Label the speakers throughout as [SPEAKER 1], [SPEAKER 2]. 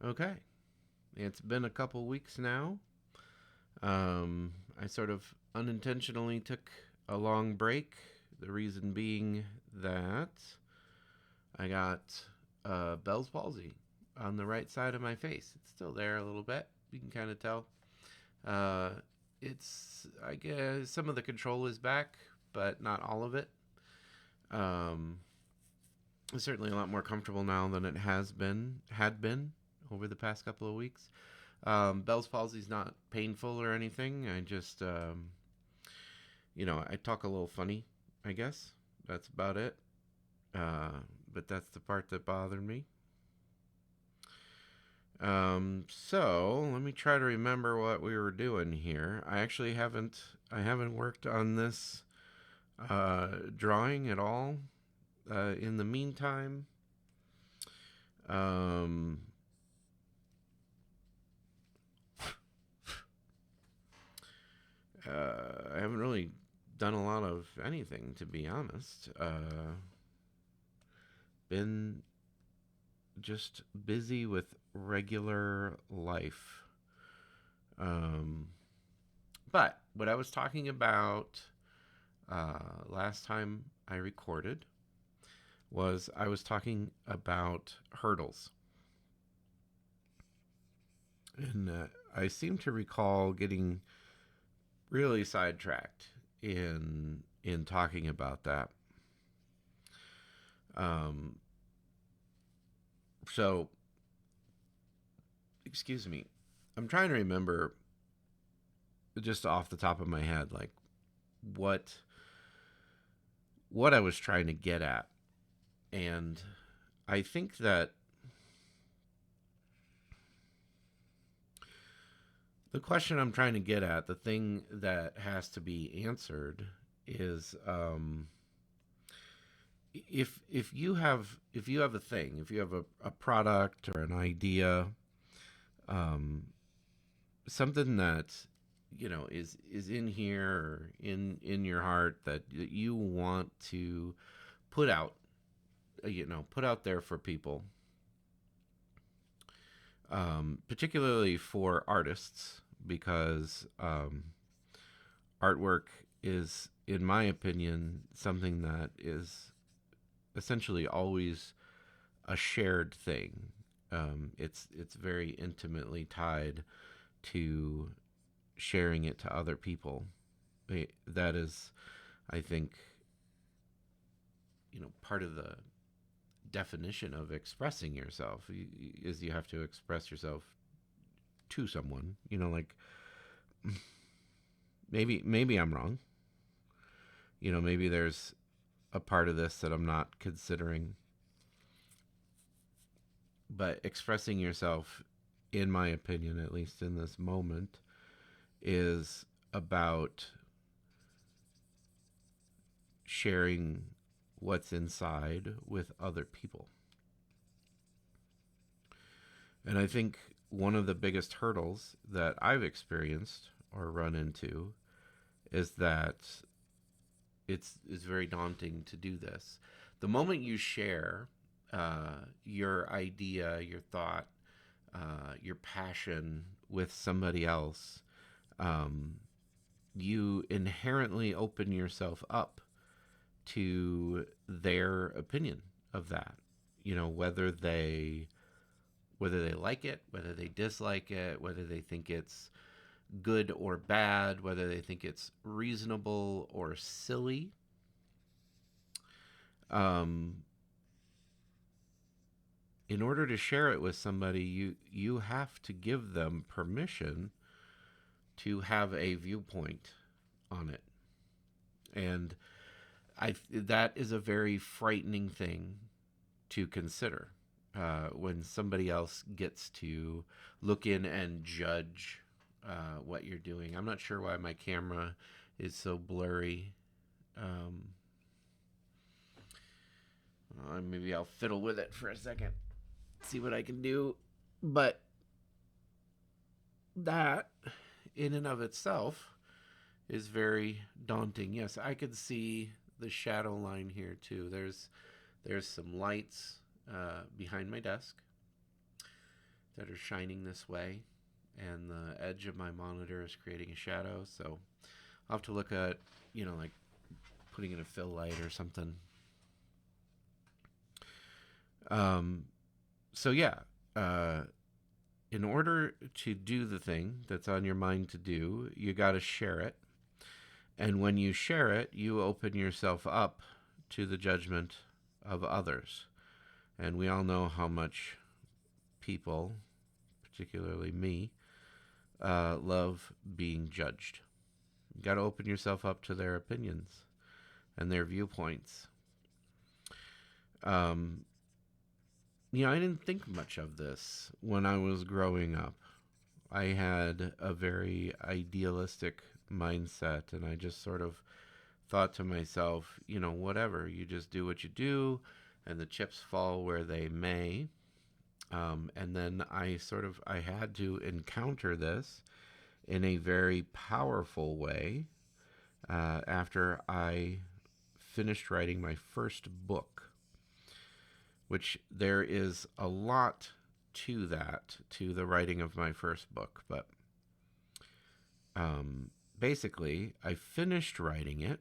[SPEAKER 1] Okay. It's been a couple weeks now. I sort of unintentionally took a long break. The reason being that I got Bell's palsy on the right side of my face. It's still there a little bit. You can kind of tell. Uh, I guess, some of the control is back, but not all of it. Um, it's certainly a lot more comfortable now than it had been over the past couple of weeks. Bell's palsy is not painful or anything. I just, I talk a little funny, I guess. That's about it. Uh, but that's the part that bothered me. So let me try to remember what we were doing here. I haven't worked on this drawing at all. In the meantime, um, I haven't really done a lot of anything, to be honest. Been just busy with regular life. Um, but what I was talking about last time I recorded was I was talking about hurdles. And I seem to recall getting really sidetracked in talking about that. Um, so, excuse me. I'm trying to remember just off the top of my head, like what what I was trying to get at, and I think that the question I'm trying to get at, the thing that has to be answered, is if you have a thing, if you have a product or an idea, um, something that is in here or in your heart that you want to put out, put out there for people, particularly for artists, because artwork is, in my opinion, something that is essentially always a shared thing. It's very intimately tied to sharing it to other people. That is, I think, part of the definition of expressing yourself is you have to express yourself to someone. Like maybe I'm wrong. Maybe there's a part of this that I'm not considering. But expressing yourself, in my opinion, at least in this moment, is about sharing what's inside with other people. And I think one of the biggest hurdles that I've experienced or run into is that it's very daunting to do this. The moment you share your idea, your thought, your passion with somebody else, um, you inherently open yourself up to their opinion of that. Whether they like it, whether they dislike it, whether they think it's good or bad, whether they think it's reasonable or silly. Um, in order to share it with somebody, you have to give them permission to have a viewpoint on it, and that is a very frightening thing to consider when somebody else gets to look in and judge what you're doing. I'm not sure why my camera is so blurry. Um, Maybe I'll fiddle with it for a second, see what I can do. But that, in and of itself, is very daunting. Yes, I could see the shadow line here too. There's some lights behind my desk, that are shining this way, and the edge of my monitor is creating a shadow. So I'll have to look at, like putting in a fill light or something. So yeah, in order to do the thing that's on your mind to do, you got to share it. And when you share it, you open yourself up to the judgment of others. And we all know how much people, particularly me, love being judged. You got to open yourself up to their opinions and their viewpoints. I didn't think much of this when I was growing up. I had a very idealistic mindset, and I just sort of thought to myself, whatever, you just do what you do, and the chips fall where they may. And then I had to encounter this in a very powerful way after I finished writing my first book, which there is a lot to that, to the writing of my first book. But basically, I finished writing it,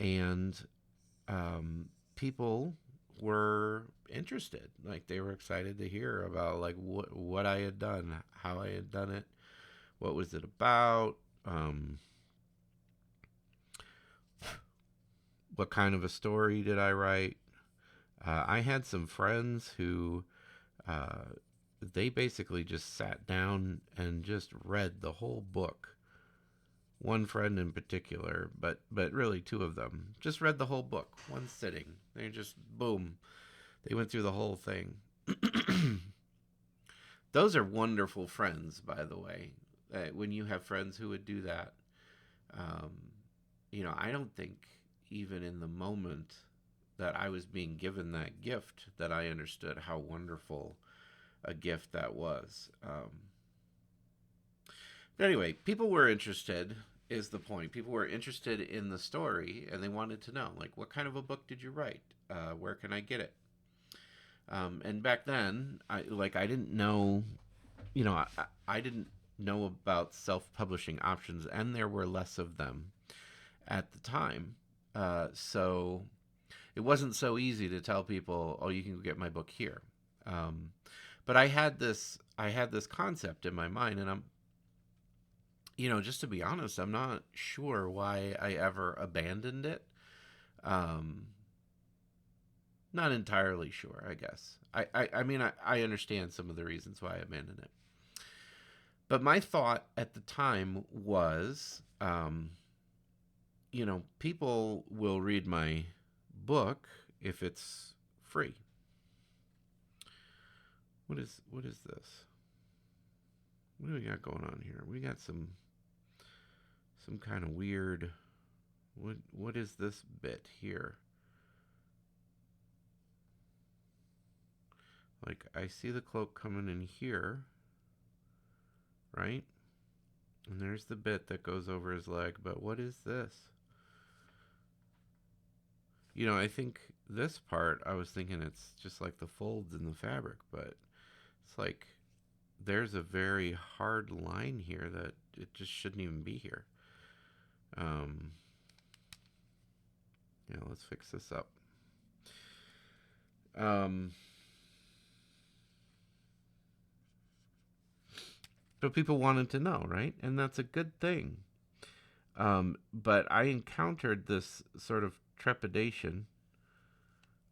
[SPEAKER 1] and people were interested. Like, they were excited to hear about like what I had done, how I had done it, what was it about, what kind of a story did I write. I had some friends who they basically just sat down and just read the whole book. One friend in particular, but really two of them, just read the whole book, one sitting. They just, boom, they went through the whole thing. Those are wonderful friends, by the way. When you have friends who would do that, I don't think even in the moment that I was being given that gift that I understood how wonderful a gift that was. But anyway, people were interested, is the point. People were interested in the story, and they wanted to know, like, what kind of a book did you write? Where can I get it? And back then, I didn't know, I didn't know about self-publishing options, and there were less of them at the time. So it wasn't so easy to tell people, oh, you can get my book here. But I had this concept in my mind, and I'm, just to be honest, I'm not sure why I ever abandoned it. Not entirely sure, I guess. I mean, I understand some of the reasons why I abandoned it. But my thought at the time was, people will read my book if it's free. What is this? What do we got going on here? We got some kind of weird. What is this bit here? Like, I see the cloak coming in here, right? And there's the bit that goes over his leg, but what is this? I think this part, I was thinking it's just like the folds in the fabric, but it's like there's a very hard line here that it just shouldn't even be here. Let's fix this up. But people wanted to know, right? And that's a good thing. But I encountered this sort of trepidation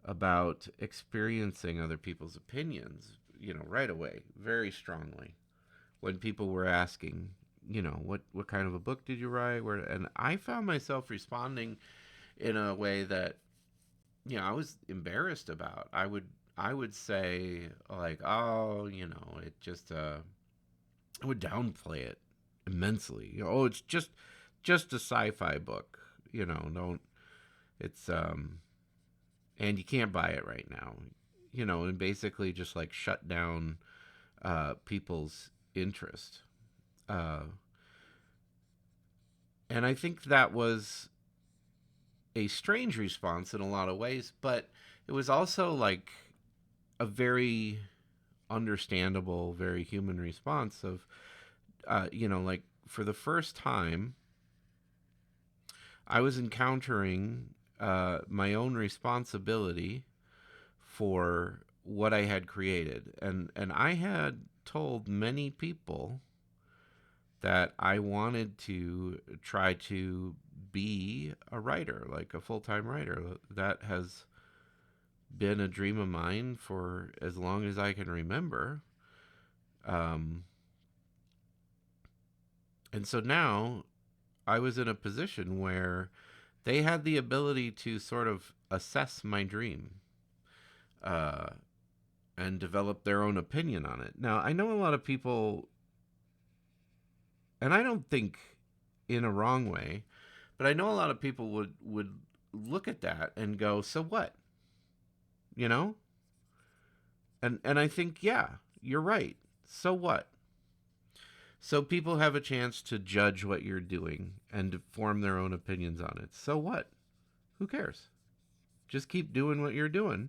[SPEAKER 1] about experiencing other people's opinions, right away, very strongly. When people were asking, what kind of a book did you write? And I found myself responding in a way that, I was embarrassed about. I would say, like, oh, it just, I would downplay it immensely. Oh, it's just a sci-fi book. Don't, it's, and you can't buy it right now. And basically just like shut down people's interest. And I think that was a strange response in a lot of ways, but it was also like a very understandable, very human response of, like for the first time, I was encountering my own responsibility for what I had created, and I had told many people that I wanted to try to be a writer, like a full-time writer. That has been a dream of mine for as long as I can remember. Um, and so now I was in a position where they had the ability to sort of assess my dream uh, and develop their own opinion on it. Now, I know a lot of people, and I don't think in a wrong way, but I know a lot of people would look at that and go, "So what?" You know? And I think, yeah, you're right. So what? So people have a chance to judge what you're doing and to form their own opinions on it. So what? Who cares? Just keep doing what you're doing.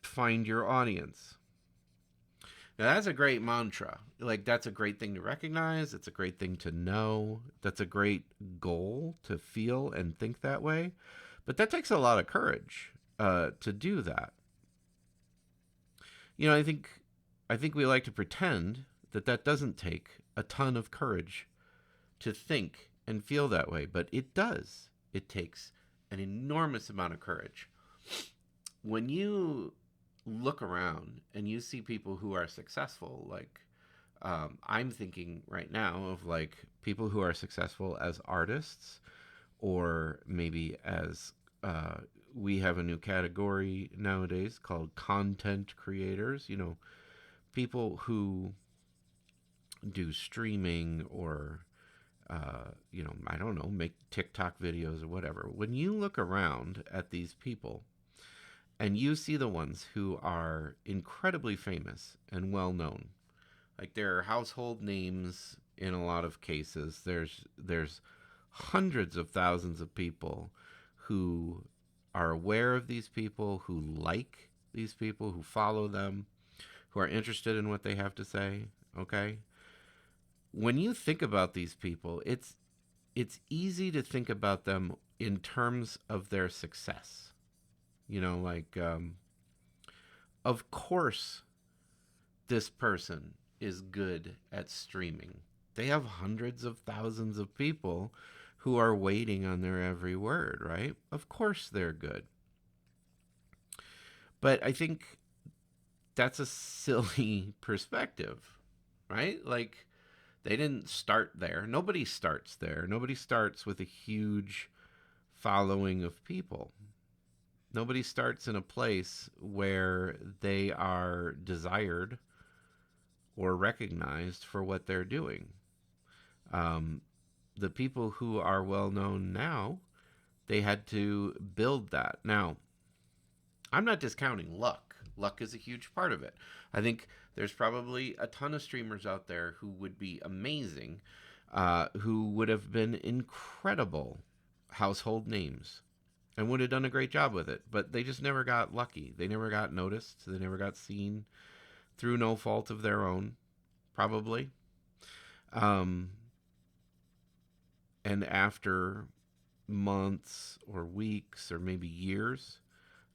[SPEAKER 1] Find your audience. Now, that's a great mantra. Like, that's a great thing to recognize. It's a great thing to know. That's a great goal to feel and think that way. But that takes a lot of courage to do that. I think we like to pretend that that doesn't take a ton of courage to think and feel that way, but it does. It takes an enormous amount of courage. When you look around and you see people who are successful, like I'm thinking right now of like people who are successful as artists, or maybe as we have a new category nowadays called content creators. People who do streaming or I don't know, make TikTok videos or whatever. When you look around at these people and you see the ones who are incredibly famous and well known, like they're household names in a lot of cases. There's hundreds of thousands of people who are aware of these people, who like these people, who follow them, who are interested in what they have to say. Okay, when you think about these people, it's easy to think about them in terms of their success. Like of course this person is good at streaming. They have hundreds of thousands of people who are waiting on their every word, right? Of course they're good. But I think that's a silly perspective, right? Like, they didn't start there. Nobody starts there. Nobody starts with a huge following of people. Nobody starts in a place where they are desired or recognized for what they're doing. Um, the people who are well known now, they had to build that. Now, I'm not discounting luck. Luck is a huge part of it. I think there's probably a ton of streamers out there who would be amazing, who would have been incredible household names and would have done a great job with it, but they just never got lucky. They never got noticed. They never got seen through no fault of their own, probably. Um, and after months or weeks or maybe years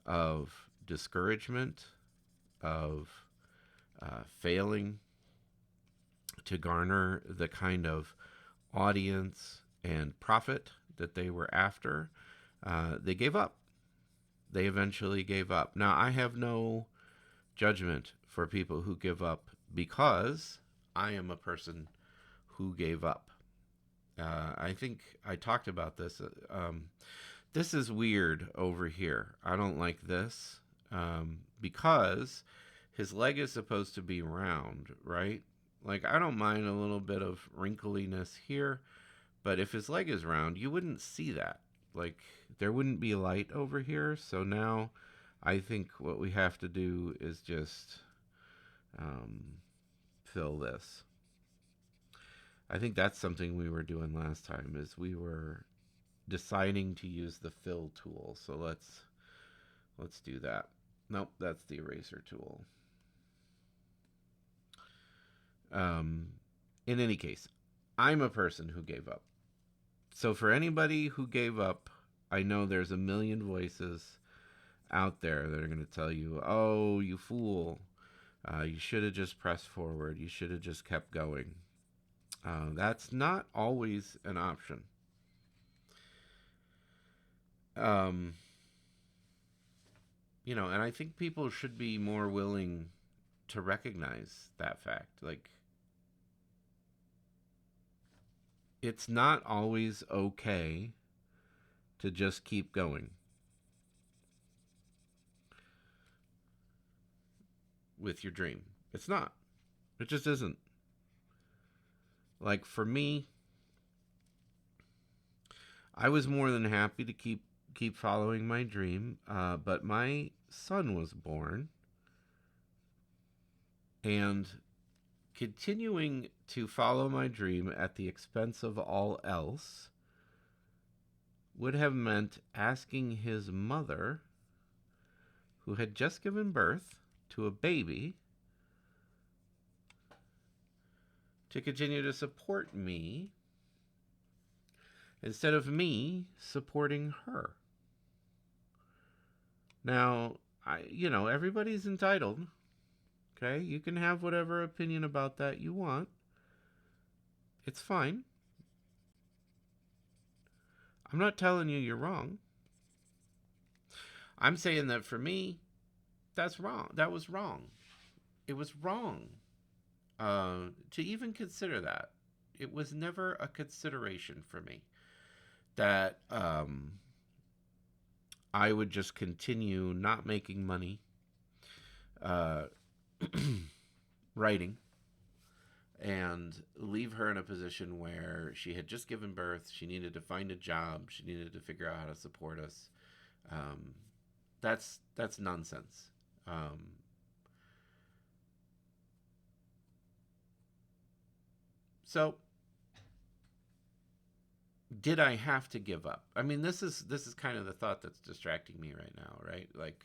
[SPEAKER 1] of discouragement, of failing to garner the kind of audience and profit that they were after, they gave up. They eventually gave up. Now, I have no judgment for people who give up, because I am a person who gave up. I think I talked about this. This is weird over here. I don't like this, because his leg is supposed to be round, right? Like, I don't mind a little bit of wrinkliness here, but if his leg is round, you wouldn't see that. Like, there wouldn't be light over here. So now I think what we have to do is just fill this. I think that's something we were doing last time, is we were deciding to use the fill tool. So let's do that. Nope, that's the eraser tool. In any case, I'm a person who gave up. So for anybody who gave up, I know there's a million voices out there that are going to tell you, oh, you fool. You should have just pressed forward. You should have just kept going. That's not always an option. And I think people should be more willing to recognize that fact. Like, it's not always okay to just keep going with your dream. It's not. It just isn't. Like, for me, I was more than happy to keep following my dream, but my son was born, and continuing to follow my dream at the expense of all else would have meant asking his mother, who had just given birth to a baby, to continue to support me instead of me supporting her. Now, everybody's entitled. Okay? You can have whatever opinion about that you want. It's fine. I'm not telling you you're wrong. I'm saying that for me, that's wrong. That was wrong. It was wrong to even consider that. It was never a consideration for me that I would just continue not making money writing and leave her in a position where she had just given birth. She needed to find a job. She needed to figure out how to support us. That's nonsense. So, did I have to give up? I mean, this is kind of the thought that's distracting me right now, right? Like,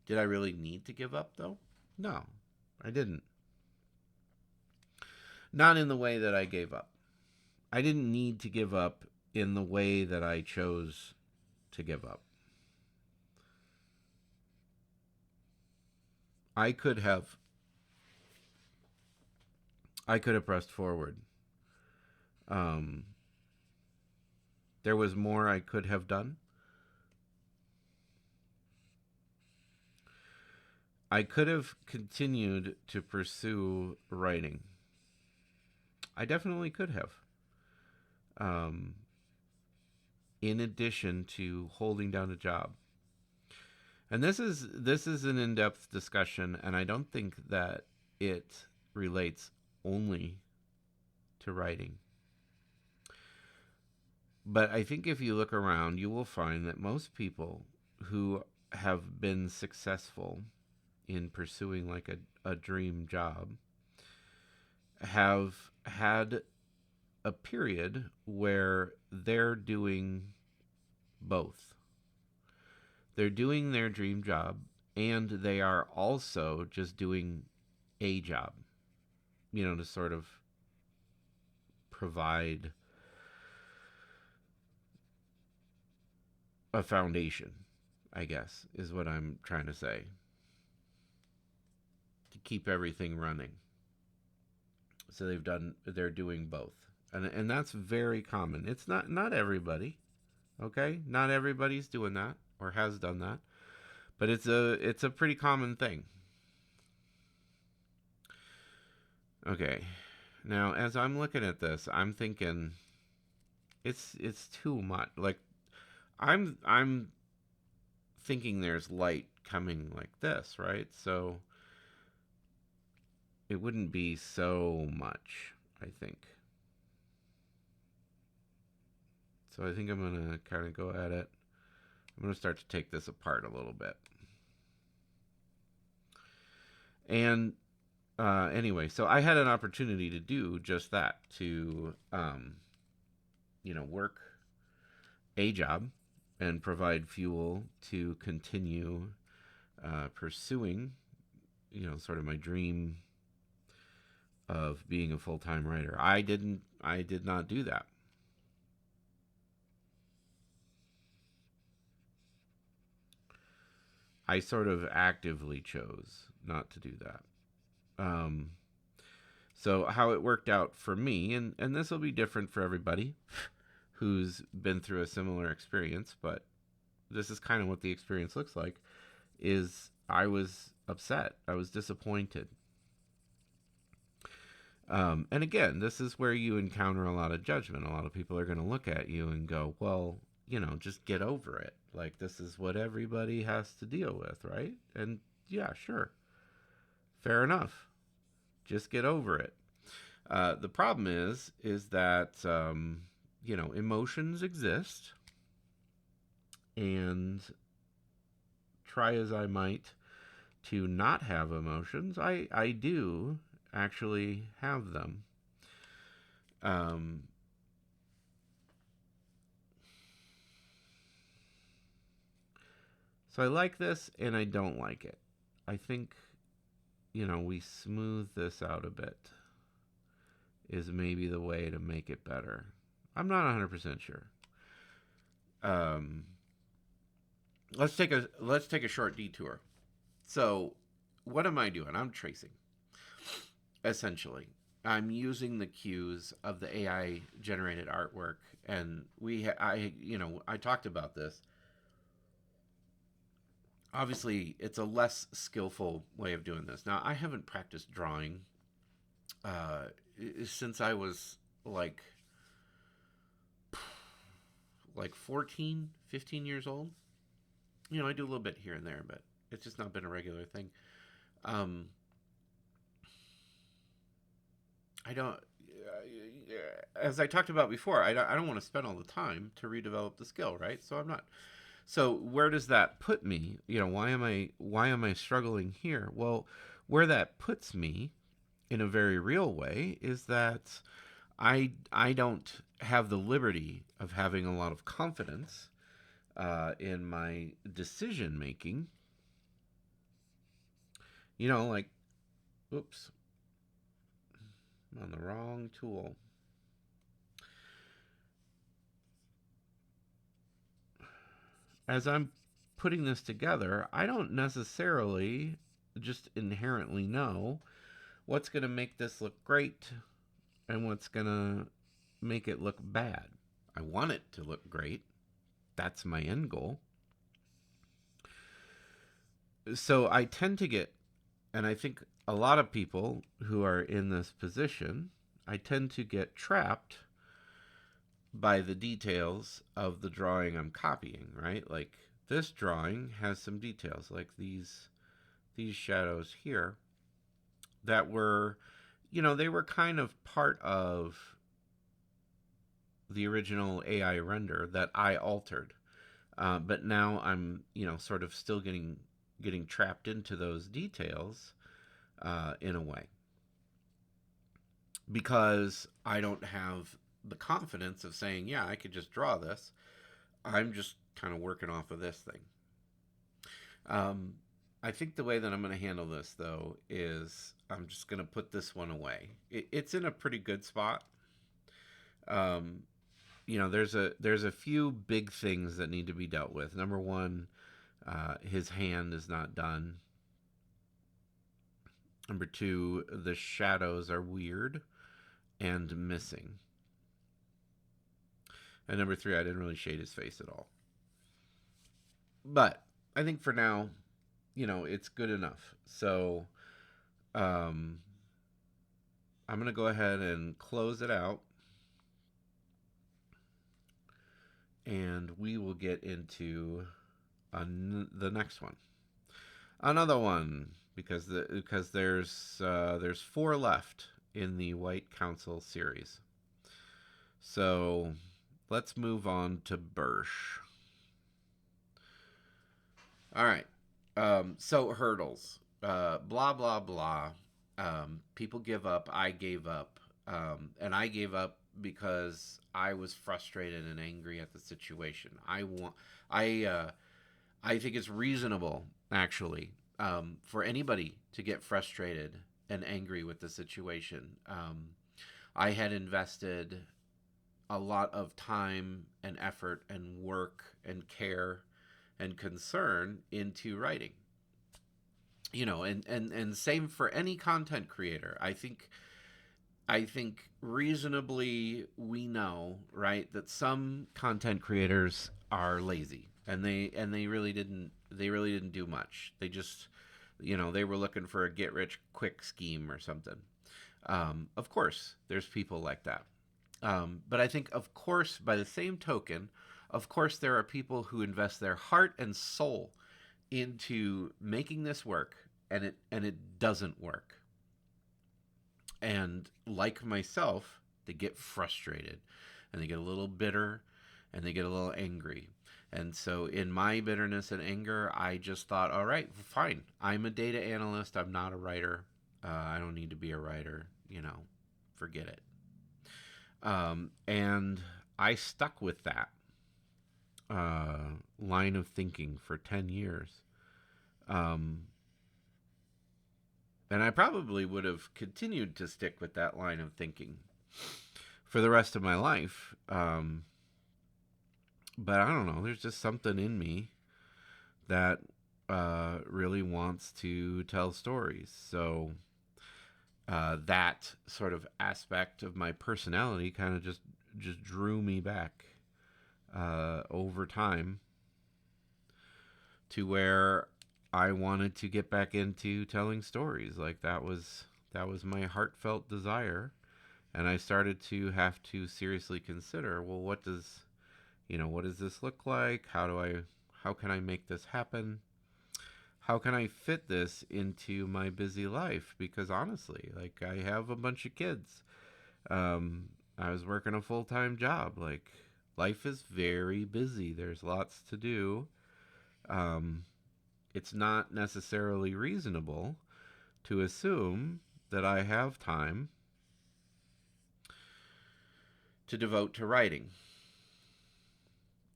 [SPEAKER 1] did I really need to give up, though? No, I didn't. Not in the way that I gave up. I didn't need to give up in the way that I chose to give up. I could have pressed forward. There was more I could have done. I could have continued to pursue writing. I definitely could have. In addition to holding down a job. And this is an in-depth discussion, and I don't think that it relates only to writing. But I think if you look around, you will find that most people who have been successful in pursuing like a dream job have had a period where they're doing both. They're doing their dream job, and they are also just doing a job, to sort of provide a foundation, I guess, is what I'm trying to say. To keep everything running. So they're doing both. And that's very common. It's not everybody, okay? Not everybody's doing that or has done that. But it's a pretty common thing. Okay. Now, as I'm looking at this, I'm thinking it's too much. Like, I'm thinking there's light coming like this, right? So it wouldn't be so much, I think. So I think I'm going to kind of go at it. I'm going to start to take this apart a little bit. And anyway, so I had an opportunity to do just that, to, work a job and provide fuel to continue pursuing, sort of my dream of being a full-time writer. I did not do that. I sort of actively chose not to do that. Um, so how it worked out for me, and this will be different for everybody who's been through a similar experience, but this is kind of what the experience looks like, is I was upset. I was disappointed. And again, this is where you encounter a lot of judgment. A lot of people are going to look at you and go, well, just get over it. Like, this is what everybody has to deal with, right? And yeah, sure. Fair enough. Just get over it. The problem is that, emotions exist. And try as I might to not have emotions, I do actually have them. Um, so I like this and I don't like it. I think, we smooth this out a bit is maybe the way to make it better. I'm not 100% sure. Um, let's take a short detour. So, what am I doing? I'm tracing. Essentially, I'm using the cues of the AI generated artwork, and I talked about this. Obviously, it's a less skillful way of doing this. Now, I haven't practiced drawing uh, since I was like 14, 15 years old. I do a little bit here and there, but it's just not been a regular thing. Um, I don't. As I talked about before, I don't want to spend all the time to redevelop the skill, right? So I'm not. So where does that put me? Why am I struggling here? Well, where that puts me in a very real way is that I don't have the liberty of having a lot of confidence in my decision making. Like, oops, I'm on the wrong tool. As I'm putting this together, I don't necessarily just inherently know what's going to make this look great and what's going to make it look bad. I want it to look great. That's my end goal. So I tend to get, and I think a lot of people who are in this position, I tend to get trapped by the details of the drawing I'm copying, right? Like, this drawing has some details, like these shadows here that were, they were kind of part of the original AI render that I altered. But now I'm, sort of still getting trapped into those details in a way, because I don't have the confidence of saying, yeah, I could just draw this. I'm just kind of working off of this thing. I think the way that I'm going to handle this, though, is I'm just going to put this one away. It's in a pretty good spot. Um, there's a few big things that need to be dealt with. Number one, his hand is not done. Number two, the shadows are weird and missing. And number three, I didn't really shade his face at all. But I think for now, it's good enough. So I'm going to go ahead and close it out. And we will get into the next one. Another one, because there's 4 left in the White Council series. So let's move on to Bursch. All right. So hurdles. Blah blah blah. People give up. I gave up. And I gave up because I was frustrated and angry at the situation. I think it's reasonable, actually, for anybody to get frustrated and angry with the situation. I had invested a lot of time and effort and work and care and concern into writing. And same for any content creator. I think reasonably we know, right, that some content creators are lazy and they really didn't do much. They just, they were looking for a get rich quick scheme or something. Of course, there's people like that. But I think, of course, by the same token, of course, there are people who invest their heart and soul into making this work, and it doesn't work. And like myself, they get frustrated, and they get a little bitter, and they get a little angry. And so, in my bitterness and anger, I just thought, all right, fine. I'm a data analyst. I'm not a writer. I don't need to be a writer. Forget it. And I stuck with that line of thinking for 10 years. And I probably would have continued to stick with that line of thinking for the rest of my life. But I don't know. There's just something in me that really wants to tell stories. So that sort of aspect of my personality kind of just drew me back over time to where I wanted to get back into telling stories. Like that was my heartfelt desire, and I started to have to seriously consider, well, what does this look like? How can I make this happen? How can I fit this into my busy life? Because honestly, like I have a bunch of kids. I was working a full-time job. Like life is very busy. There's lots to do. It's not necessarily reasonable to assume that I have time to devote to writing.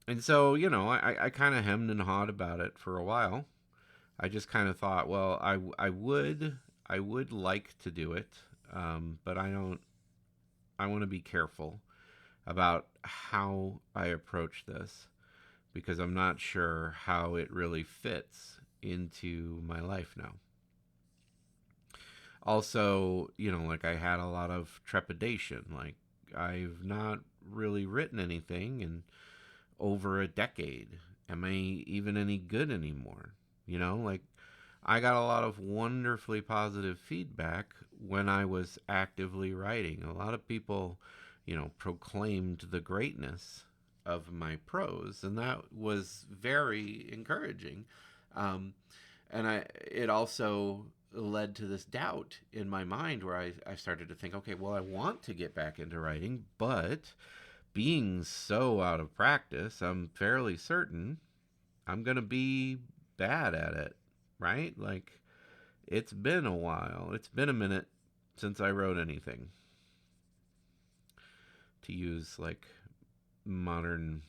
[SPEAKER 1] And so, I kind of hemmed and hawed about it for a while. I just kind of thought, well, I would like to do it, but I want to be careful about how I approach this because I'm not sure how it really fits into my life now. Also, like I had a lot of trepidation. Like I've not really written anything in over a decade. Am I even any good anymore? Like I got a lot of wonderfully positive feedback when I was actively writing. A lot of people, proclaimed the greatness of my prose, and that was very encouraging. Um, and it also led to this doubt in my mind where I started to think, okay, well, I want to get back into writing, but being so out of practice, I'm fairly certain I'm going to be bad at it, right? Like, it's been a while. It's been a minute since I wrote anything. To use, like, modern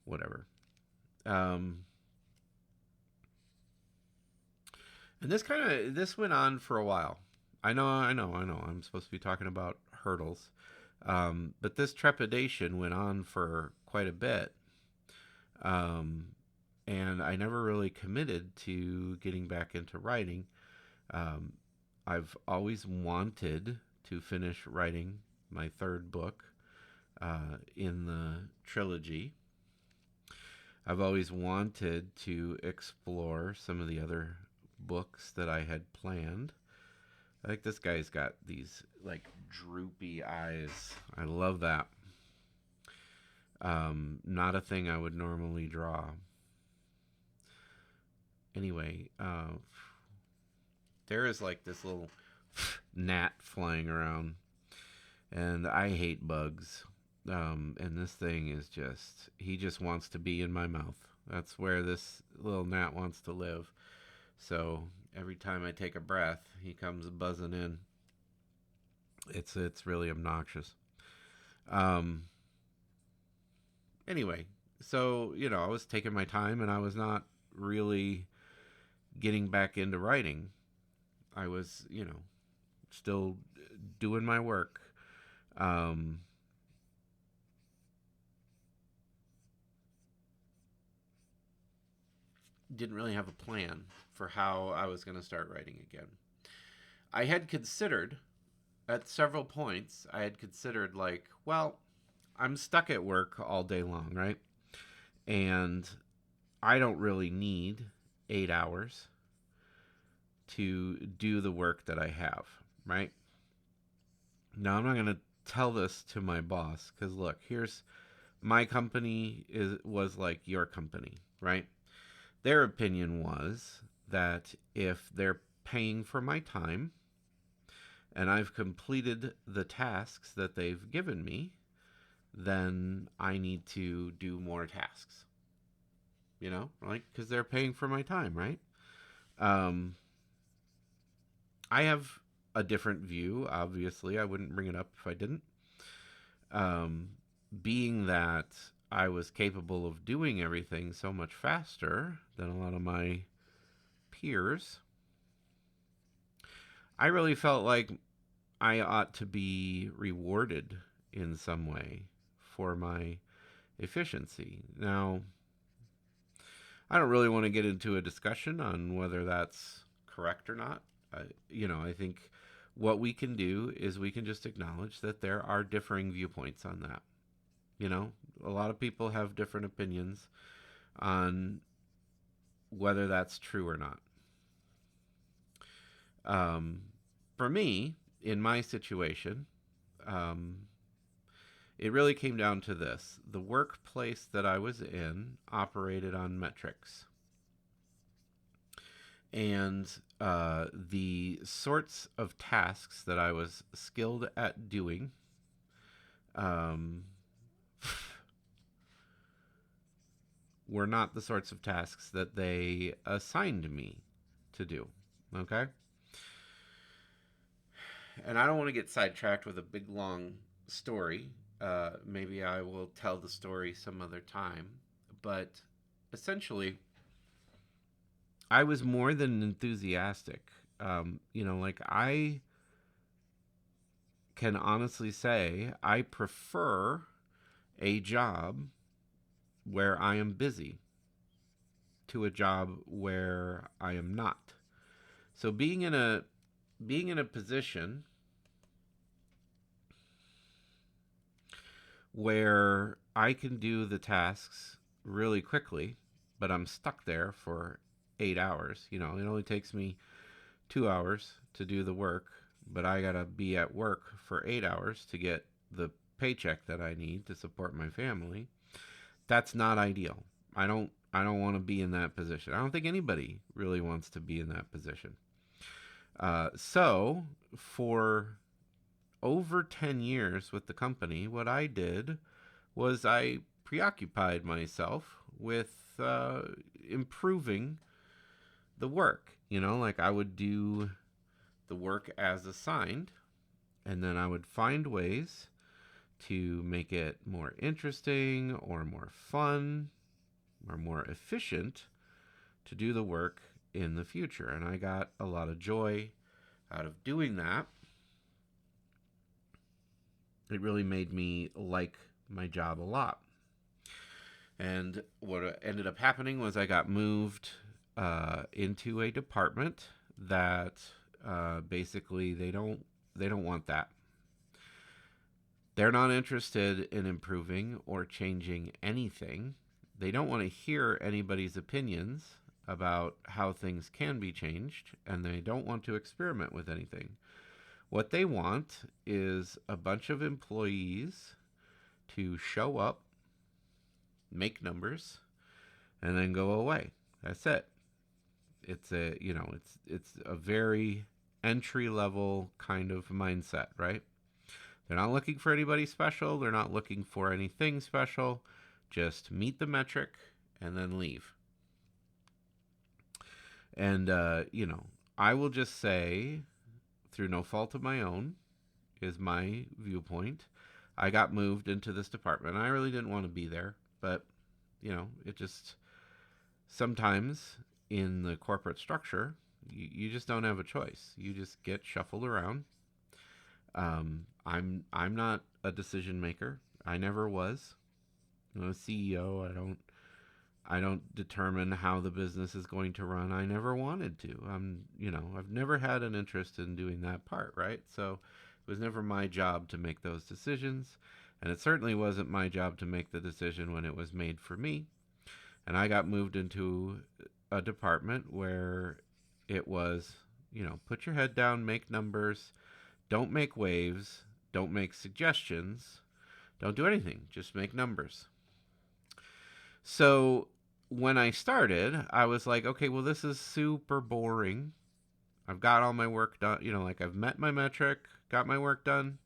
[SPEAKER 1] whatever. And this went on for a while. I know. I'm supposed to be talking about hurdles. But this trepidation went on for quite a bit. Um, and I never really committed to getting back into writing. Um, I've always wanted to finish writing my third book in the trilogy. I've always wanted to explore some of the other books that I had planned. Like this guy's got these like droopy eyes. I love that. Not a thing I would normally draw. Anyway, there is like this little gnat flying around, and I hate bugs. And this thing is he just wants to be in my mouth. That's where this little gnat wants to live. So every time I take a breath, he comes buzzing in. It's really obnoxious. Anyway, so I was taking my time, and I was not really getting back into writing. I was, still doing my work. Um, didn't really have a plan for how I was going to start writing again. I had considered, at several points, I had considered, like, well, I'm stuck at work all day long, right? And I don't really need 8 hours to do the work that I have, right? Now, I'm not going to tell this to my boss because, look, here's my company was like your company, right? Their opinion was that if they're paying for my time and I've completed the tasks that they've given me, then I need to do more tasks. Like, because they're paying for my time, right? Um, I have a different view, obviously. I wouldn't bring it up if I didn't. Um, Being that I was capable of doing everything so much faster than a lot of my peers, I really felt like I ought to be rewarded in some way for my efficiency. Now, I don't really want to get into a discussion on whether that's correct or not. I think what we can do is we can just acknowledge that there are differing viewpoints on that. A lot of people have different opinions on whether that's true or not. Um, for me, in my situation, um, it really came down to this. The workplace that I was in operated on metrics. And the sorts of tasks that I was skilled at doing um, were not the sorts of tasks that they assigned me to do. Okay? And I don't want to get sidetracked with a big long story. Maybe I will tell the story some other time. But essentially, I was more than enthusiastic. Like I can honestly say I prefer a job where I am busy to a job where I am not. So being in a position where I can do the tasks really quickly, but I'm stuck there for 8 hours. It only takes me 2 hours to do the work, but I gotta be at work for 8 hours to get the paycheck that I need to support my family. That's not ideal. I don't want to be in that position. I don't think anybody really wants to be in that position. So for over 10 years with the company, what I did was I preoccupied myself with improving the work. Like I would do the work as assigned, and then I would find ways to make it more interesting or more fun or more efficient to do the work in the future. And I got a lot of joy out of doing that. It really made me like my job a lot. And what ended up happening was I got moved into a department that basically they don't want that. They're not interested in improving or changing anything. They don't want to hear anybody's opinions about how things can be changed, and they don't want to experiment with anything. What they want is a bunch of employees to show up, make numbers, and then go away. That's it. It's a very entry level kind of mindset, right? They're not looking for anybody special. They're not looking for anything special. Just meet the metric and then leave. And I will just say, through no fault of my own, is my viewpoint. I got moved into this department. I really didn't want to be there, but it just sometimes in the corporate structure, You just don't have a choice. You just get shuffled around. I'm not a decision maker. I never was. I'm a CEO. I don't determine how the business is going to run. I never wanted to. I've never had an interest in doing that part, right? So it was never my job to make those decisions, and it certainly wasn't my job to make the decision when it was made for me. And I got moved into a department where it was, put your head down, make numbers, don't make waves, don't make suggestions, don't do anything, just make numbers. So when I started, I was like, okay, well, this is super boring. I've got all my work done. Like I've met my metric, got my work done.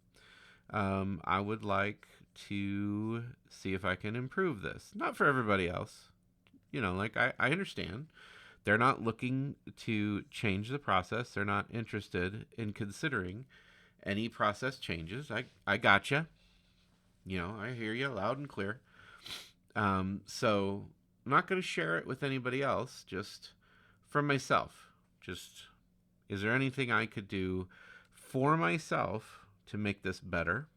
[SPEAKER 1] I would like to see if I can improve this. Not for everybody else. Like I understand. They're not looking to change the process. They're not interested in considering any process changes. I gotcha. I hear you loud and clear. So I'm not going to share it with anybody else, just for myself. Just, is there anything I could do for myself to make this better?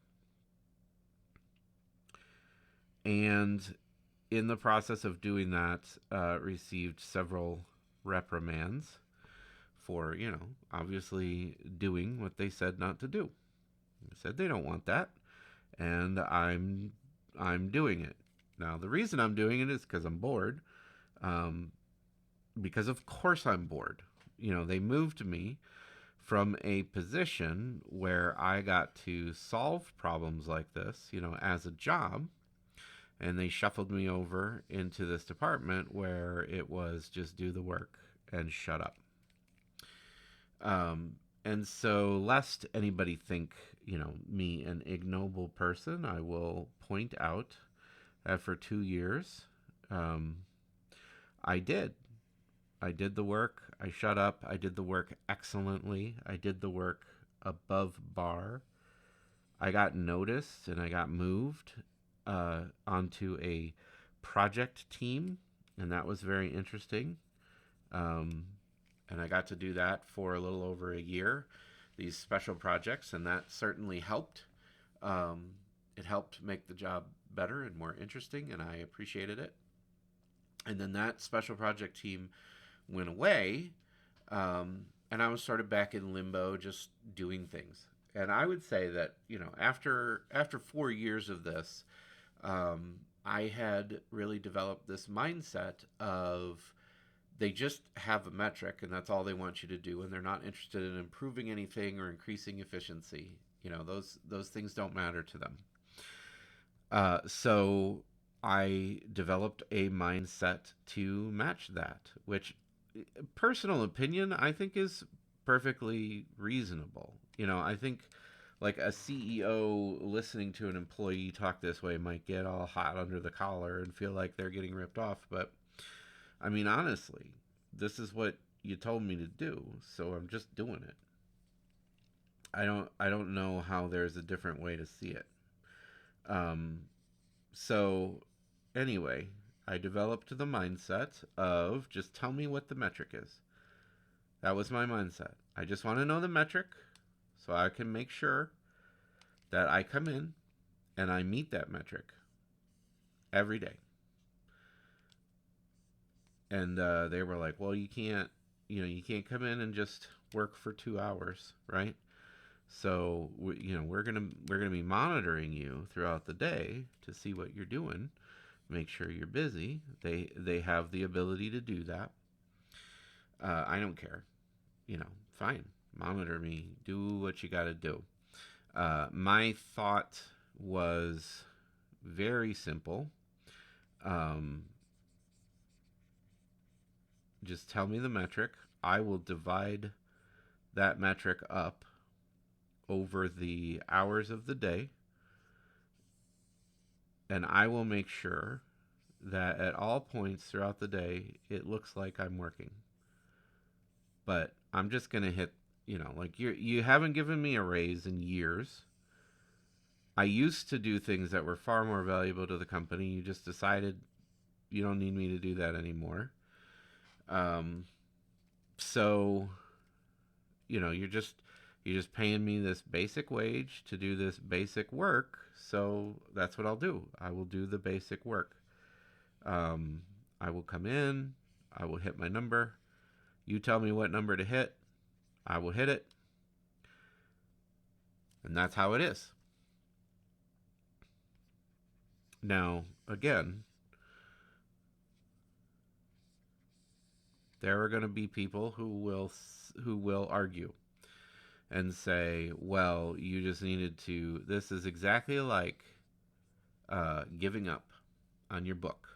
[SPEAKER 1] And in the process of doing that, received several reprimands for, obviously doing what they said not to do. They said they don't want that, and I'm doing it. Now, the reason I'm doing it is because I'm bored. Because of course I'm bored. They moved me from a position where I got to solve problems like this, as a job, and they shuffled me over into this department where it was just do the work and shut up. And so, lest anybody think, me an ignoble person, I will point out that for 2 years, I did. I did the work. I shut up. I did the work excellently. I did the work above bar. I got noticed and I got moved onto a project team, and that was very interesting. And I got to do that for a little over a year, these special projects, and that certainly helped. It helped make the job better and more interesting, and I appreciated it. And then that special project team went away, and I was sort of back in limbo, just doing things. And I would say that after 4 years of this, I had really developed this mindset of they just have a metric and that's all they want you to do, and they're not interested in improving anything or increasing efficiency. Those things don't matter to them. So I developed a mindset to match that, which, personal opinion, I think is perfectly reasonable. I think like a CEO listening to an employee talk this way might get all hot under the collar and feel like they're getting ripped off. But I mean, honestly, this is what you told me to do, so I'm just doing it. I don't know how there's a different way to see it. Um, so anyway, I developed the mindset of just tell me what the metric is. That was my mindset. I just want to know the metric so I can make sure that I come in and I meet that metric every day. And they were like, well, you can't come in and just work for 2 hours, right? So we're gonna be monitoring you throughout the day to see what you're doing, make sure you're busy. They have the ability to do that. I don't care, fine, monitor me, do what you got to do. My thought was very simple. Um, just tell me the metric. I will divide that metric up over the hours of the day, and I will make sure that at all points throughout the day it looks like I'm working. But I'm just going to hit, like you haven't given me a raise in years. I used to do things that were far more valuable to the company. You just decided you don't need me to do that anymore. Um, So, you're just paying me this basic wage to do this basic work. So that's what I'll do. I will do the basic work. I will come in. I will hit my number. You tell me what number to hit. I will hit it. And that's how it is. Now, again, there are going to be people who will argue and say, well, you just needed to, this is exactly like giving up on your book.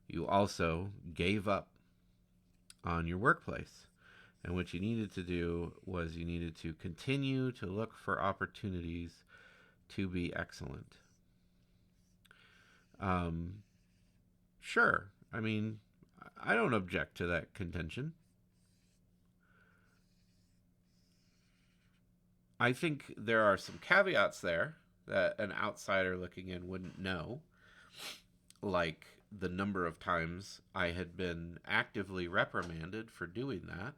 [SPEAKER 1] You also gave up on your workplace. And what you needed to do was you needed to continue to look for opportunities to be excellent. Sure. I mean, I don't object to that contention. I think there are some caveats there that an outsider looking in wouldn't know, like the number of times I had been actively reprimanded for doing that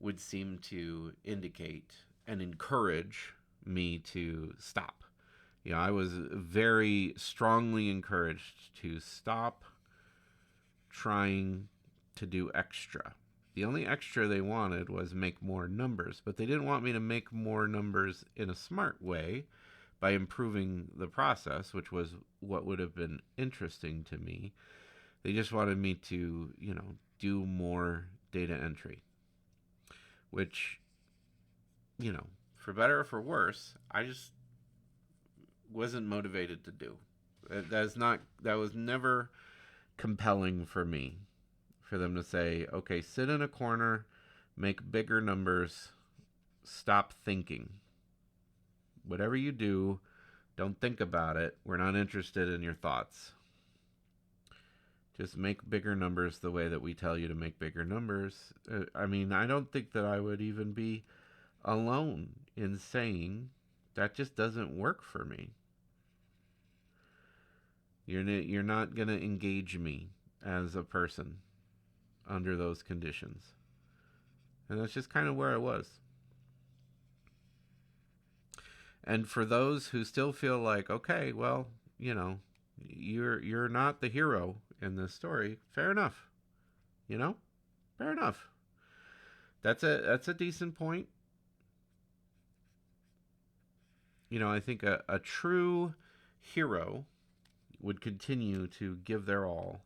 [SPEAKER 1] would seem to indicate and encourage me to stop. I was very strongly encouraged to stop trying to do extra. The only extra they wanted was make more numbers, but they didn't want me to make more numbers in a smart way by improving the process, which was what would have been interesting to me. They just wanted me to, do more data entry, which, for better or for worse, I just wasn't motivated to do. That was never compelling for me, for them to say, okay, sit in a corner, make bigger numbers, stop thinking. Whatever you do, don't think about it. We're not interested in your thoughts. Just make bigger numbers the way that we tell you to make bigger numbers. I mean, I don't think that I would even be alone in saying that just doesn't work for me. You're not going to engage me as a person under those conditions. And that's just kind of where I was. And for those who still feel like, okay, well, you're not the hero in this story, fair enough. Fair enough. That's a decent point. I think a true hero would continue to give their all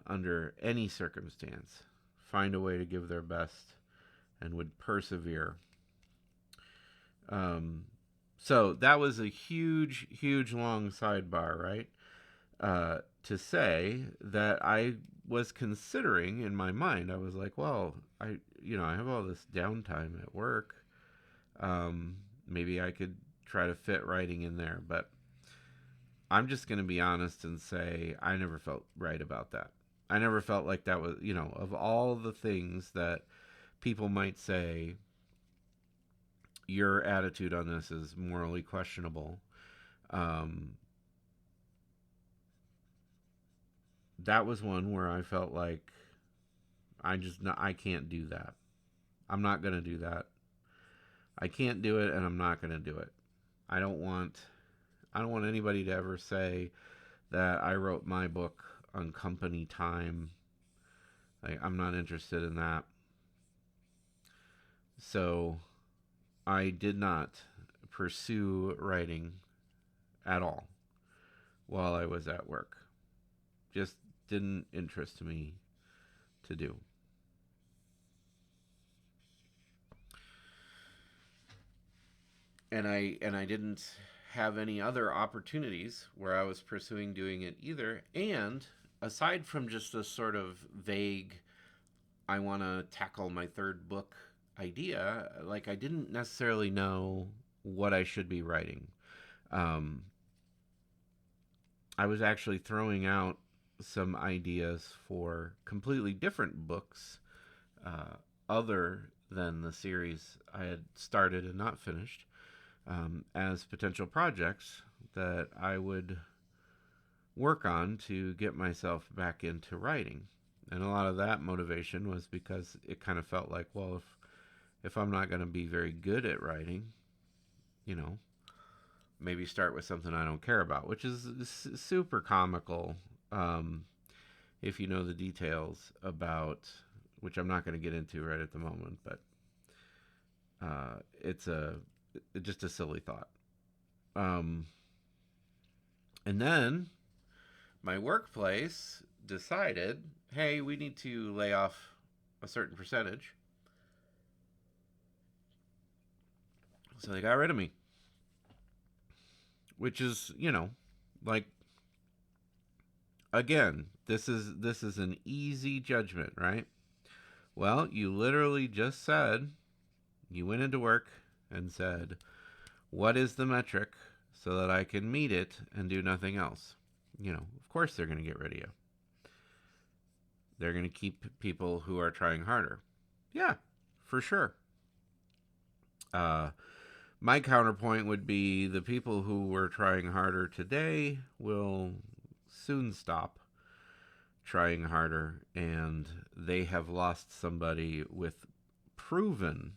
[SPEAKER 1] under any circumstance, find a way to give their best, and would persevere. So that was a huge, huge long sidebar, right? To say that I was considering in my mind, I was like, well, I have all this downtime at work. Maybe I could try to fit writing in there, but I'm just going to be honest and say I never felt right about that. I never felt like that was, of all the things that people might say, your attitude on this is morally questionable. That was one where I felt like I can't do that. I'm not going to do that. I can't do it, and I'm not going to do it. I don't want anybody to ever say that I wrote my book on company time. I'm not interested in that. So I did not pursue writing at all while I was at work. Just didn't interest me to do. And I didn't have any other opportunities where I was pursuing doing it either. And aside from just a sort of vague, I want to tackle my third book idea, I didn't necessarily know what I should be writing. I was actually throwing out some ideas for completely different books, other than the series I had started and not finished, as potential projects that I would work on to get myself back into writing. And a lot of that motivation was because it kind of felt like, well, if I'm not going to be very good at writing, you know, maybe start with something I don't care about, which is super comical if you know the details about, which I'm not going to get into right at the moment, but it's just a silly thought. Um, and then my workplace decided, hey, we need to lay off a certain percentage. So they got rid of me, which is, like, again, this is an easy judgment, right? Well, you literally just said, you went into work and said, what is the metric so that I can meet it and do nothing else? Of course they're going to get rid of you. They're going to keep people who are trying harder. Yeah, for sure. My counterpoint would be the people who were trying harder today will soon stop trying harder, and they have lost somebody with proven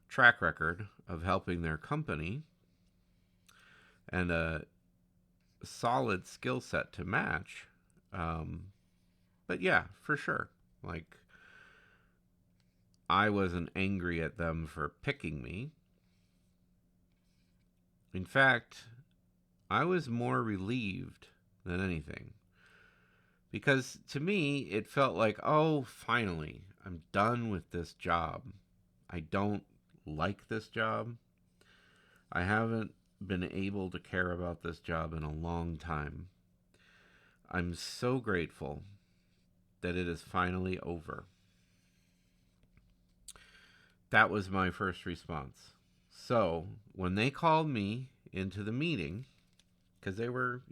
[SPEAKER 1] track record of helping their company and a solid skill set to match. But yeah, for sure. Like, I wasn't angry at them for picking me. In fact, I was more relieved than anything. Because to me, it felt like, oh, finally, I'm done with this job. I don't like this job. I haven't been able to care about this job in a long time. I'm so grateful that it is finally over. That was my first response. So when they called me into the meeting, because they were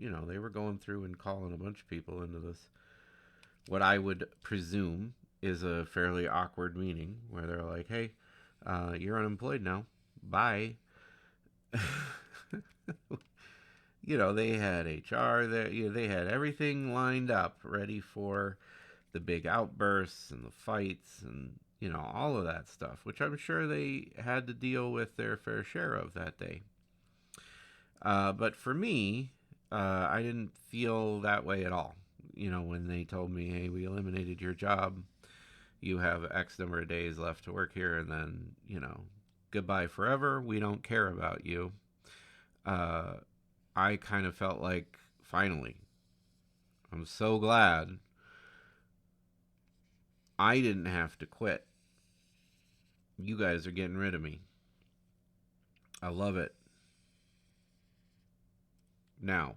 [SPEAKER 1] going through and calling a bunch of people into this, what I would presume is a fairly awkward meeting where they're like, hey, you're unemployed now. Bye. They had HR, they had everything lined up, ready for the big outbursts and the fights and, all of that stuff, which I'm sure they had to deal with their fair share of that day. But for me, I didn't feel that way at all. When they told me, hey, we eliminated your job, you have X number of days left to work here, and then, goodbye forever, we don't care about you. I kind of felt like, finally, I'm so glad I didn't have to quit. You guys are getting rid of me. I love it. Now,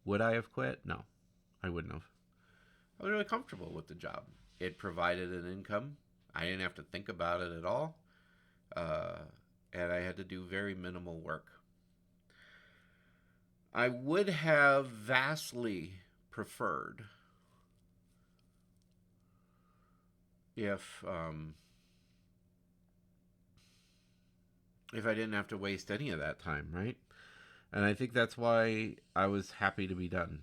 [SPEAKER 1] would I have quit? No, I wouldn't have. I was really comfortable with the job. It provided an income. I didn't have to think about it at all. And I had to do very minimal work. I would have vastly preferred if I didn't have to waste any of that time, right? And I think that's why I was happy to be done.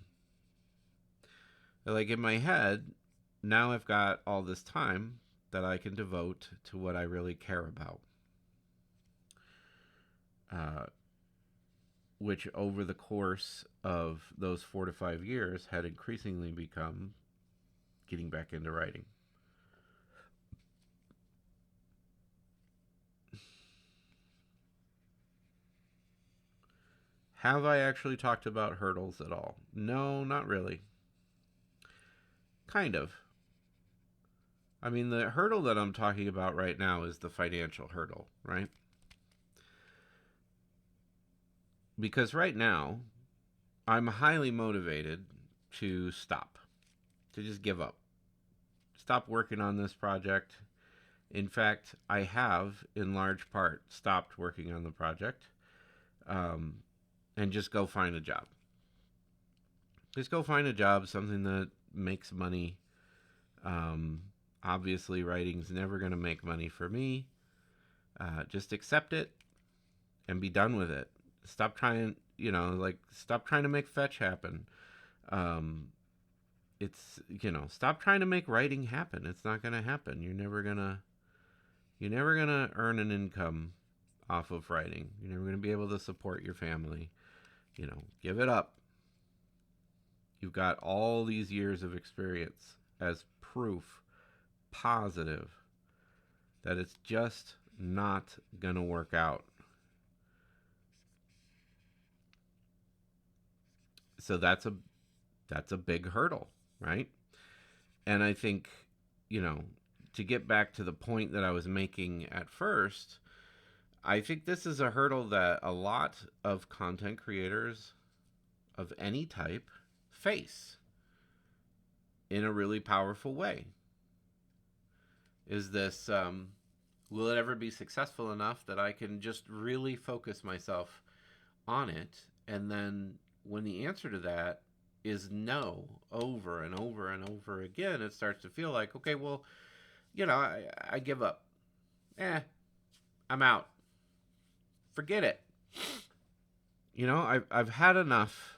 [SPEAKER 1] Like, in my head, now I've got all this time that I can devote to what I really care about. Which over the course of those 4 to 5 years had increasingly become getting back into writing. Have I actually talked about hurdles at all? No, not really. Kind of. I mean, the hurdle that I'm talking about right now is the financial hurdle, right? Because right now, I'm highly motivated to stop, to just give up. Stop working on this project. In fact, I have, in large part, stopped working on the project and just go find a job. Just go find a job, something that makes money. Obviously, writing's never going to make money for me. Just accept it and be done with it. Stop trying. like, stop trying to make fetch happen. It's, stop trying to make writing happen. It's not going to happen. You're never going to earn an income off of writing. You're never going to be able to support your family. Give it up. You've got all these years of experience as proof, positive, that it's just not going to work out. So that's a big hurdle, right? And I think, to get back to the point that I was making at first, I think this is a hurdle that a lot of content creators of any type face in a really powerful way. Is this, will it ever be successful enough that I can just really focus myself on it? And then when the answer to that is no, over and over and over again, it starts to feel like, okay, well, I give up. I'm out. Forget it. I've had enough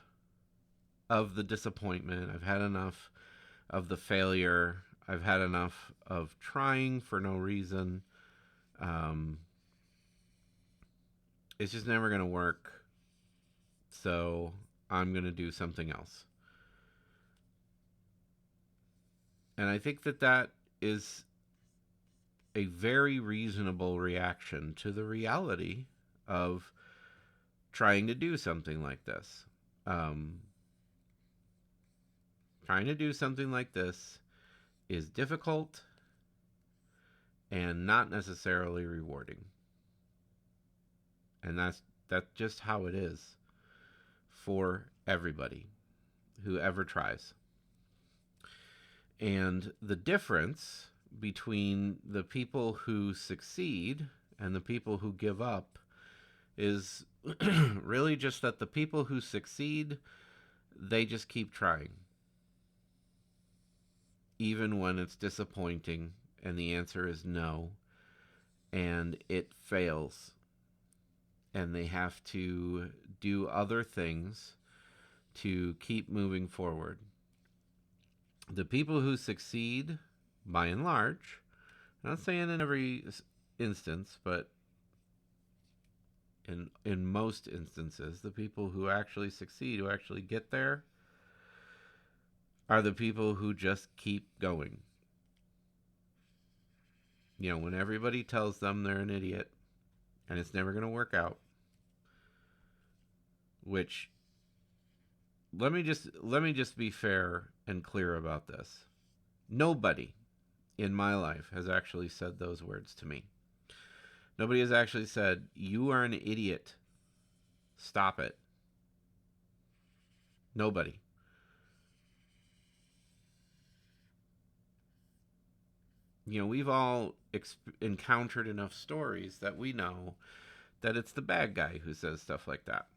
[SPEAKER 1] of the disappointment. I've had enough of the failure. I've had enough of trying for no reason. It's just never going to work. So I'm going to do something else. And I think that is a very reasonable reaction to the reality of trying to do something like this. Trying to do something like this is difficult and not necessarily rewarding. And that's just how it is for everybody who ever tries. And the difference between the people who succeed and the people who give up is really just that the people who succeed, they just keep trying. Even when it's disappointing and the answer is no, and it fails. And they have to do other things to keep moving forward. The people who succeed, by and large, I'm not saying in every instance, but in most instances, the people who actually succeed, who actually get there, are the people who just keep going. When everybody tells them they're an idiot and it's never going to work out, which, let me just be fair and clear about this. Nobody in my life has actually said those words to me. Nobody has actually said, "You are an idiot. Stop it." Nobody. We've all encountered enough stories that we know that it's the bad guy who says stuff like that.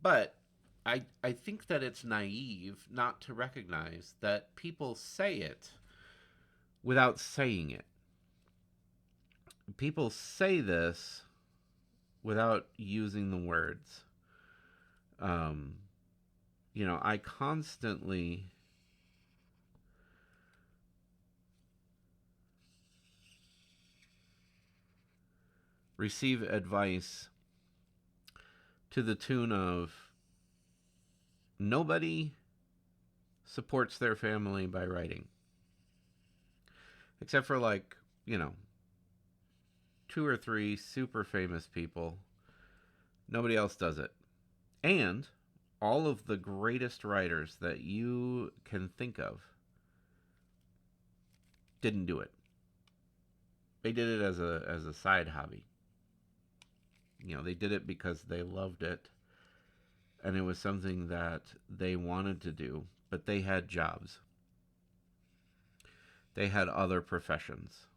[SPEAKER 1] But I think that it's naive not to recognize that people say it without saying it. People say this without using the words. I constantly receive advice to the tune of, nobody supports their family by writing. Except for 2 or 3 super famous people. Nobody else does it. And all of the greatest writers that you can think of didn't do it. They did it as a side hobby. They did it because they loved it, and it was something that they wanted to do, but they had jobs. They had other professions.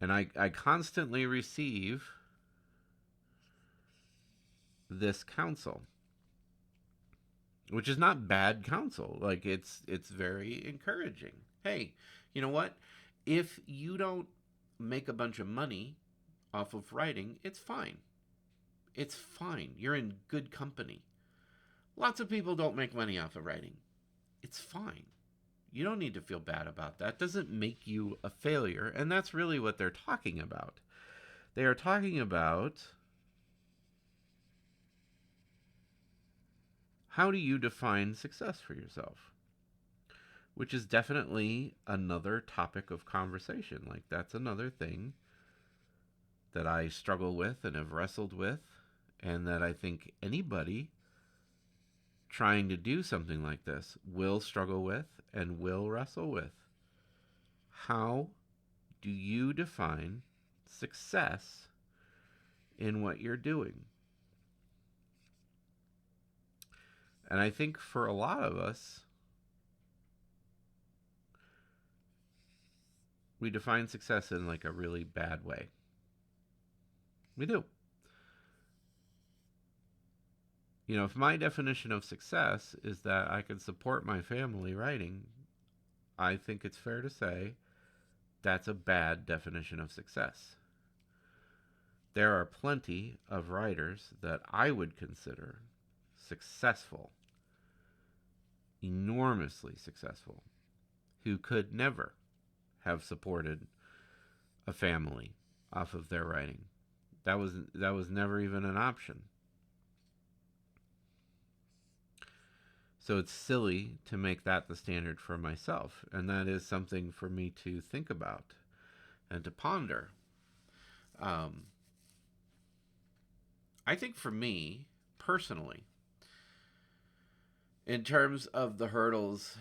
[SPEAKER 1] And I constantly receive this counsel, which is not bad counsel. It's very encouraging. Hey, you know what? If you don't make a bunch of money off of writing, it's fine. It's fine. You're in good company. Lots of people don't make money off of writing. It's fine. You don't need to feel bad about that. It doesn't make you a failure. And that's really what they're talking about. They are talking about how do you define success for yourself? Which is definitely another topic of conversation. Like, that's another thing that I struggle with and have wrestled with, and that I think anybody trying to do something like this will struggle with and will wrestle with. How do you define success in what you're doing? And I think for a lot of us, we define success in like a really bad way. We do. You know, if my definition of success is that I can support my family writing, I think it's fair to say that's a bad definition of success. There are plenty of writers that I would consider successful, enormously successful, who could never have supported a family off of their writing. That was never even an option. So it's silly to make that the standard for myself. And that is something for me to think about and to ponder. I think for me, personally, in terms of the hurdles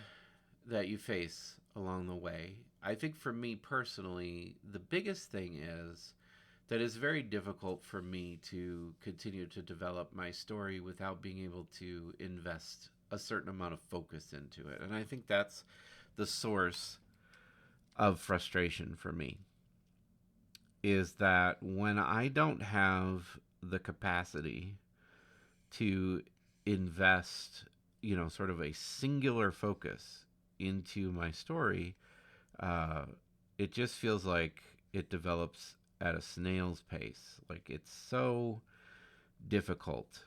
[SPEAKER 1] that you face along the way, I think for me personally, the biggest thing is that it's very difficult for me to continue to develop my story without being able to invest a certain amount of focus into it. And I think that's the source of frustration for me, is that when I don't have the capacity to invest, sort of a singular focus into my story, it just feels like it develops at a snail's pace. Like, it's so difficult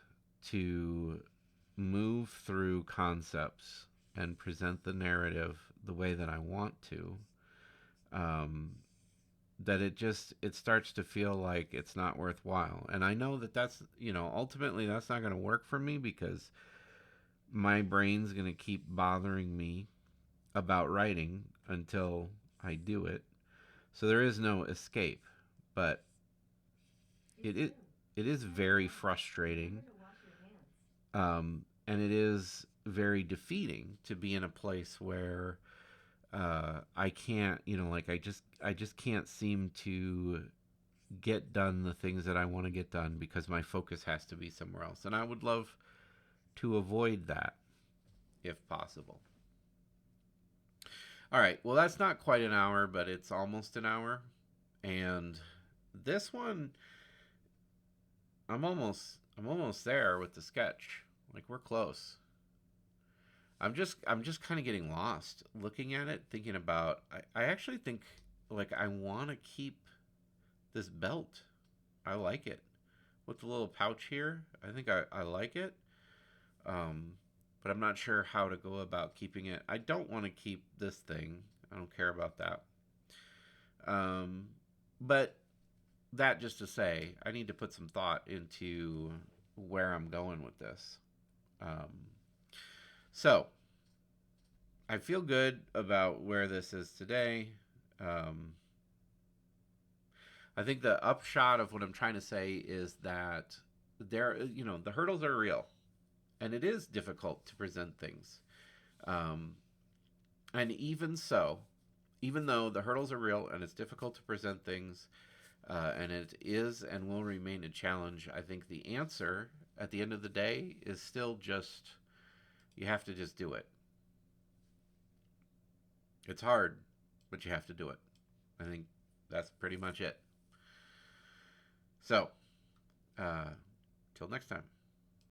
[SPEAKER 1] to move through concepts and present the narrative the way that I want to, that it starts to feel like it's not worthwhile. And I know that's ultimately that's not going to work for me, because my brain's going to keep bothering me about writing until I do it. So there is no escape. But it is very frustrating, and it is very defeating to be in a place where I can't, I just can't seem to get done the things that I want to get done, because my focus has to be somewhere else. And I would love to avoid that if possible. All right, well, that's not quite an hour, but it's almost an hour. And this one, I'm almost there with the sketch. Like, we're close. I'm just kind of getting lost looking at it, thinking about, I actually think, like, I want to keep this belt. I like it. With the little pouch here, I think I like it. But I'm not sure how to go about keeping it. I don't want to keep this thing. I don't care about that. But that just to say, I need to put some thought into where I'm going with this. So, I feel good about where this is today. I think the upshot of what I'm trying to say is that the hurdles are real, and it is difficult to present things. And even so, even though the hurdles are real and it's difficult to present things, and it is and will remain a challenge, I think the answer at the end of the day is still just, you have to just do it. It's hard, but you have to do it. I think that's pretty much it. So, till next time.